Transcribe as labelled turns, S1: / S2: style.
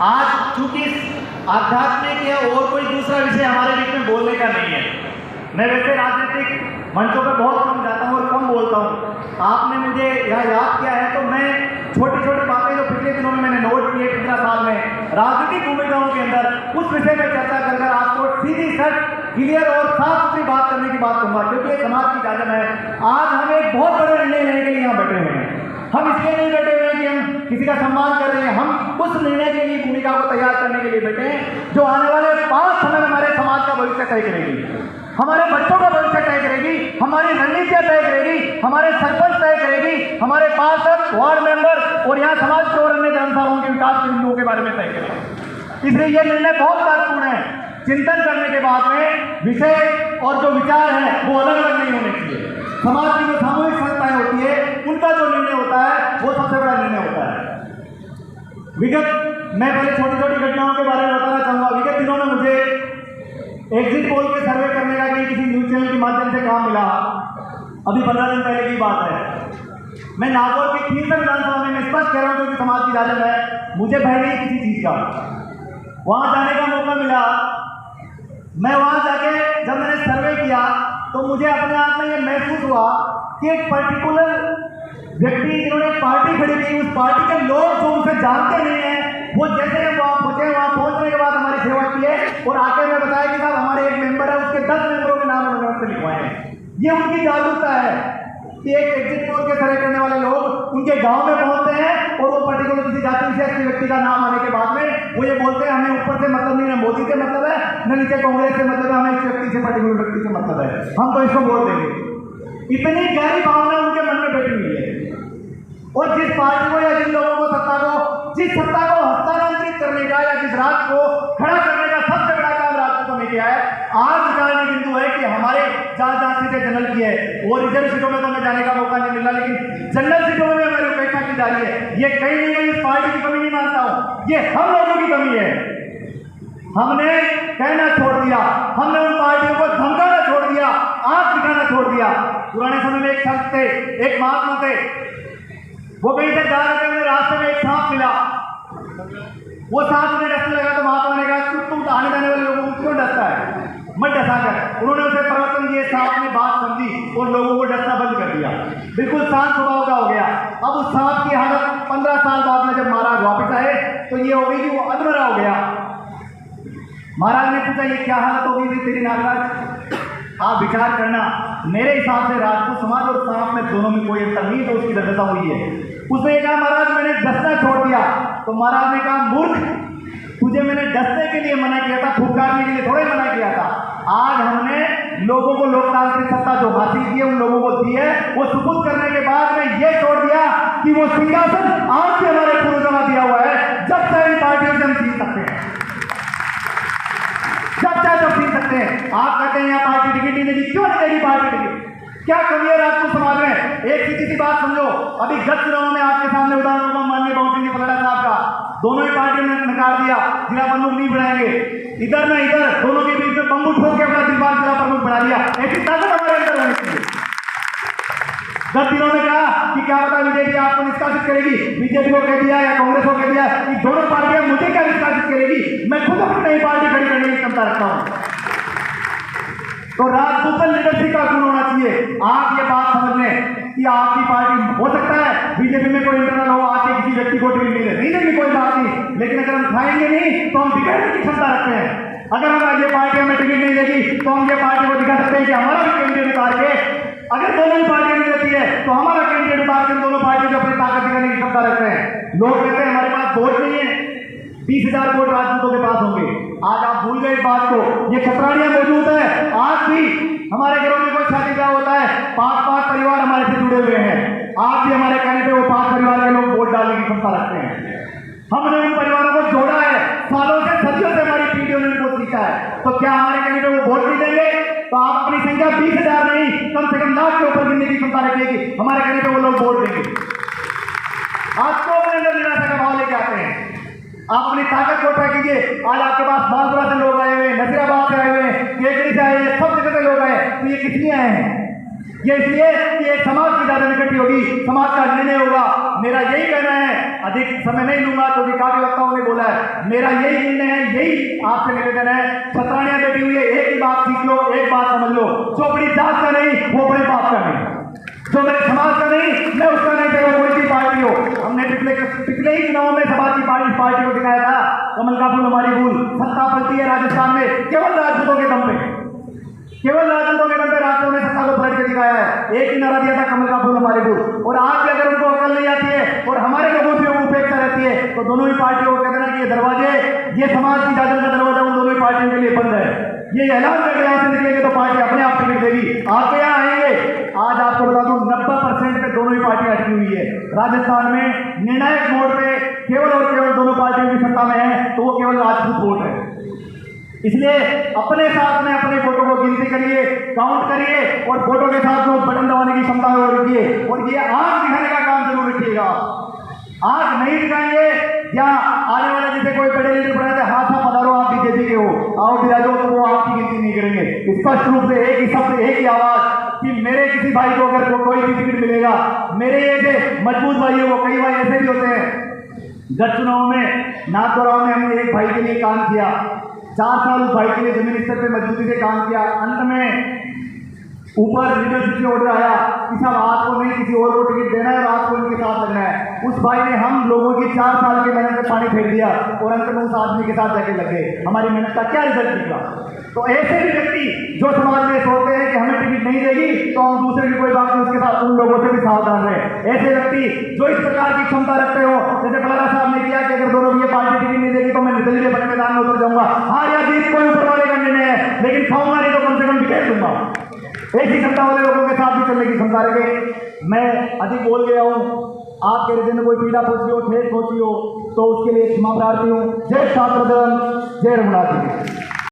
S1: आज चूंकि आध्यात्मिक या और कोई दूसरा विषय हमारे बीच में बोलने का नहीं है। मैं वैसे राजनीतिक मंचों पर बहुत कम जाता हूँ और कम बोलता हूँ। आपने मुझे यहाँ याद किया है तो मैं छोटी छोटी बातें जो पिछले दिनों में मैंने नोट की है 15 साल में राजनीतिक भूमिकाओं के अंदर, उस विषय में चर्चा कर आपको सीधी सच क्लियर और साफ सुथरी बात करने की बात कहूँगा, क्योंकि ये समाज की इजाजत है। आज हम एक बहुत बड़े निर्णय लेने के लिए यहाँ बैठे हुए हैं। हम इसलिए नहीं बैठे हुए हैं कि हम किसी का सम्मान कर रहे हैं, हम उस निर्णय के लिए भूमिका को तैयार करने के लिए बैठे हैं जो आने वाले 5 समय में हमारे समाज का भविष्य तय करेगी, हमारे बच्चों का भविष्य तय करेगी, हमारी रणनीतियां तय करेगी, हमारे सरपंच तय करेगी, हमारे पार्षद, वार्ड मेंबर और यहाँ समाज के और अन्य जनसाओं के विकास बिंदुओं के बारे में तय करेगी। इसलिए यह निर्णय बहुत महत्वपूर्ण है। चिंतन करने के बाद में विषय और जो विचार है वो अलग अलग नहीं होने चाहिए। समाज की जो सामूहिक संस्थाएं होती है उनका जो निर्णय होता है वो सबसे बड़ा निर्णय होता है। विगत मैं पहले छोटी छोटी घटनाओं के बारे में बताना चाहूंगा। विगत दिनों में मुझे एग्जिट पोल के सर्वे करने का किसी न्यूज चैनल के माध्यम से काम मिला। अभी 15 दिन पहले की बात है। मैं नागौर की खीरसर विधानसभा में स्पष्ट कह रहा हूँ क्योंकि समाज की इजाजत है, मुझे भय नहीं किसी चीज का। वहां जाने का मौका मिला। मैं वहां जाके जब मैंने सर्वे किया तो मुझे अपने आप में यह महसूस हुआ कि एक पर्टिकुलर व्यक्ति जिन्होंने पार्टी खड़ी की, उस पार्टी के लोग जो उनसे जानते नहीं है, वो जैसे हम वहां पहुंचे, वहां पहुंचने के बाद हमारी सेवा किए और आके मैं बताया कि साहब हमारे एक मेंबर है, उसके 10 मेंबरों के नाम उन्होंने लिखवाए हैं। ये उनकी जागरूकता है कि एक एग्जिट पोल के सर्वे करने वाले लोग उनके गांव में पहुंचते हैं और वो पर्टिकुलर किसी जाति विशेष के व्यक्ति का नाम आने के बाद में वो ये बोलते हैं हमें ऊपर से मतलब नहीं, न मोदी से मतलब है, न नीचे कांग्रेस से मतलब है, हमें इस व्यक्ति से पर्टिकुलर व्यक्ति से मतलब है, हम तो इसको वोट देंगे। इतनी गहरी भावना उनके मन में बैठी हुई है। और जिस पार्टी को या जिन लोगों को जिस सत्ता को हस्तांतरित करने का या जिस राज को खड़ा करने का सबसे बड़ा काम राजपूतों ने किया है, आज विचारने बिंदु है कि हमारे जहाँ सीटें जनरल की है वो रिजर्व सीटों में तो हमें जाने का मौका नहीं मिला, लेकिन जनरल सीटों में हमारी उपेक्षा की जा रही है। ये कहीं नहीं इस पार्टी की कमी नहीं मानता हूँ, ये हम लोगों की कमी है। हमने कहना छोड़ दिया, हमने उन पार्टियों को धमकाना छोड़ दिया, आंख दिखाना छोड़ दिया। पुराने समय में एक संत थे, एक महात्मा थे, वो कहीं से जा रहे थे, उन्हें रास्ते में एक सांप मिला। वो सांप उन्हें डसने लगा तो महात्मा ने कहा तुम आने जाने वाले लोगों को क्यों डसता है, मत डसा कर। उन्होंने उसे परिवर्तन दिए, सांप ने बात समझी और लोगों को डसना बंद कर दिया, बिल्कुल शांत स्वभाव का हो गया। अब उस सांप की हालत 15 साल बाद में जब महाराज वापिस आए तो ये हो गई कि वो अधमरा हो गया। महाराज ने पूछा ये क्या हालत हो गई तेरी नागराज, आप विचार करना। मेरे हिसाब से राजपूत समाज और सांप में दोनों में कोई अंतर नहीं, तो उसकी दशा हुई है। उसने कहा महाराज मैंने डसना छोड़ दिया। तो महाराज ने कहा मूर्ख, तुझे मैंने डसने के लिए मना किया था, फुफकारने के लिए थोड़े मना किया था। आज हमने लोगों को लोकतांत्रिक सत्ता जो हासिल की है उन लोगों को दी है, वो सुपुर्द करने के बाद में ये छोड़ दिया कि वो सिंहासन आज भी हमारे पूर्वजों का दिया हुआ है। जब चाहे पार्टियों से हम जीत सकते हैं, जब चाहे तब जीत सकते हैं। आप कहते हैं यहाँ पार्टी टिकट नहीं देगी, क्यों नहीं देगी पार्टी टिकट, क्या कमी है राजपूत समाज में? एक सीधी सी बात समझो, अभी गत चुनाव में आपके सामने उदाहरण होगा माननीय बाबू सिंह पलड़ा साहब का, दोनों ही पार्टियों ने नकार दिया जिला प्रमुख नहीं बढ़ाएंगे, इधर न इधर दोनों के बीच में बंबू ठोक के अपना जिला प्रमुख बढ़ा दिया। ऐसी ताकत हमारे अंदर होनी चाहिए। गत दिनों में कहा कि क्या पता बीजेपी आपको निष्कासित करेगी, बीजेपी को कह दिया या कांग्रेस को कह दिया कि दोनों पार्टियां मुझे क्या निष्कासित करेगी, मैं खुद अपनी नई पार्टी खड़ी करने की क्षमता रखता हूं। तो राजपूत लीडरशिप का गुण होना चाहिए। आप ये बात समझ लें कि आपकी पार्टी हो सकता है बीजेपी में कोई इंटरनल हो, आके किसी व्यक्ति को टिकट मिले, नहीं देगी कोई बात नहीं, लेकिन अगर हम खाएंगे नहीं तो हम बिगड़ने की क्षमता रखते हैं। अगर हम ये पार्टी हमें टिकट नहीं देगी तो हम ये पार्टी को दिखा सकते हैं कि हमारा भी कैंडिडेट उतार के, अगर दोनों ही पार्टियां नहीं देती है तो हमारा कैंडिडेट उतार के दोनों पार्टियों को अपनी ताकत दिखाने की क्षमता रखते हैं। लोग कहते हैं हमारे पास वोट नहीं है, 20,000 वोट राजपूतों के पास होंगे। आज आप भूल गए इस बात को, ये खतरानियां मौजूद है। आज भी हमारे घरों में कोई शादी ब्याह होता है, 5-5 परिवार हमारे से जुड़े हुए हैं। आज भी हमारे कहने पे वो 5 परिवार के लोग वोट डालने की क्षमता रखते हैं। हमने उन परिवारों को जोड़ा है, सालों से सदियों से हमारी पीढ़ियों ने उनको सीखा है। तो क्या हमारे कहने पे वो वोट नहीं देंगे? तो आप अपनी संख्या 20,000 नहीं, कम से कम लाख के ऊपर गिनने की क्षमता रखिएगी, हमारे कहने पे वो लोग वोट देंगे। आपको अपने अंदर निराशा का भाव लेके आते हैं, आप अपनी ताकत को ट्राई कीजिए। आज आपके पास बालपुरा से लोग आए हुए, नसीराबाद से आए हुए, केकड़ी से आए हुए, सब जगह से लोग आए, तो ये किस लिए आए हैं? ये इसलिए कि एक समाज की ज्यादा निकटी होगी, समाज का निर्णय होगा। मेरा यही कहना है, अधिक समय नहीं लूंगा क्योंकि काफी वक्ताओं ने बोला है, मेरा यही निर्णय है, यही आपसे निवेदन है। छतरानियां बैठी हुई है, एक ही बात सीख लो, एक बात समझ लो, जो अपनी जात का नहीं वो अपने बाप का नहीं, जो मेरे समाज का नहीं मैं उसका नहीं, चाहे वो कोई सी पार्टी हो। हमने पिछले ही चुनाव में समाज की पार्टी को दिखाया था, कमल का फूल हमारी भूल। सत्ता पलटी है राजस्थान में केवल राजपूतों के दम पे, केवल राजपूतों के दम पे राजपूतों ने सत्ता को पलट के दिखाया है। एक ही नारा दिया था, कमल का फूल हमारी भूल। और आज भी अगर उनको अकल नहीं आती है और हमारे लोगों की उपेक्षा रहती है तो दोनों ही पार्टियों को कहते ना कि ये दरवाजे, ये समाज की जागरण का दरवाजा उन दोनों ही पार्टियों के लिए बंद है। ये ऐलान करके यहाँ से निकलेंगे तो पार्टी अपने आप टिकट देगी। आपके यहाँ आएंगे, आज आपको बता दूं 90% पे दोनों ही पार्टियां अटकी हुई है। राजस्थान में निर्णायक मोड़ पे केवल और केवल दोनों पार्टियों की सत्ता में है तो वो केवल राजपूत वोट है। इसलिए अपने साथ में अपने वोटों को गिनती करिए, काउंट करिए और वोटों के साथ में बटन दबाने की क्षमता और रखिए। और ये आंख दिखाने का काम जरूर रखिएगा। आंख नहीं दिखाएंगे या आने वाले जैसे कोई बड़े लीडर बनाए थे, हाथ आप पधारो आप बीजेपी के हो, आओ बिराजो, तो वो आपकी गिनती नहीं करेंगे। स्पष्ट रूप से एक ही शब्द, एक ही आवाज कि मेरे किसी भाई को अगर कोई भी टिकट मिलेगा, मेरे ऐसे मजबूत भाइयों को, कई भाई ऐसे भी होते हैं। गत चुनाव में नाथद्वारा में हमने एक भाई के लिए काम किया, 4 साल उस भाई के लिए जमीन स्तर पर मजबूती से काम किया। अंत में ऊपर लीडरशिप से ऑर्डर आया कि साहब आपको नहीं किसी और को टिकट देना है और आपको उनके साथ लगना है। उस भाई ने हम लोगों की 4 साल की मेहनत में पानी फेंक दिया और अंत में उस आदमी के साथ जाके लगे। हमारी मेहनत का क्या रिजल्ट निकला? तो ऐसे भी व्यक्ति जो समाज में सोचते हैं कि हमें टिकट नहीं देगी तो हम दूसरे की कोई बात नहीं, उसके साथ उन लोगों से भी सावधान रहे। ऐसे व्यक्ति जो इस प्रकार की क्षमता रखते हो, जैसे बलारा साहब ने किया कि अगर दोनों ये पार्टी टिकट नहीं देगी तो मैं निर्दलीय बने मैदान में उतर जाऊंगा। हाँ या जीत कोई ऊपर वाले का निर्णय है, लेकिन खाऊंगा नहीं तो कम से कम बिखेर दूंगा। ऐसी क्षमता वाले लोगों के साथ भी चलने की क्षमता रखे। मैं अधिक बोल गया हूँ, आपके हृदय में कोई पीड़ा पहुंची हो, ठेस पहुंची हो तो उसके लिए क्षमा प्रार्थी हूँ। जय छात्र, जय रघुनाथ जी।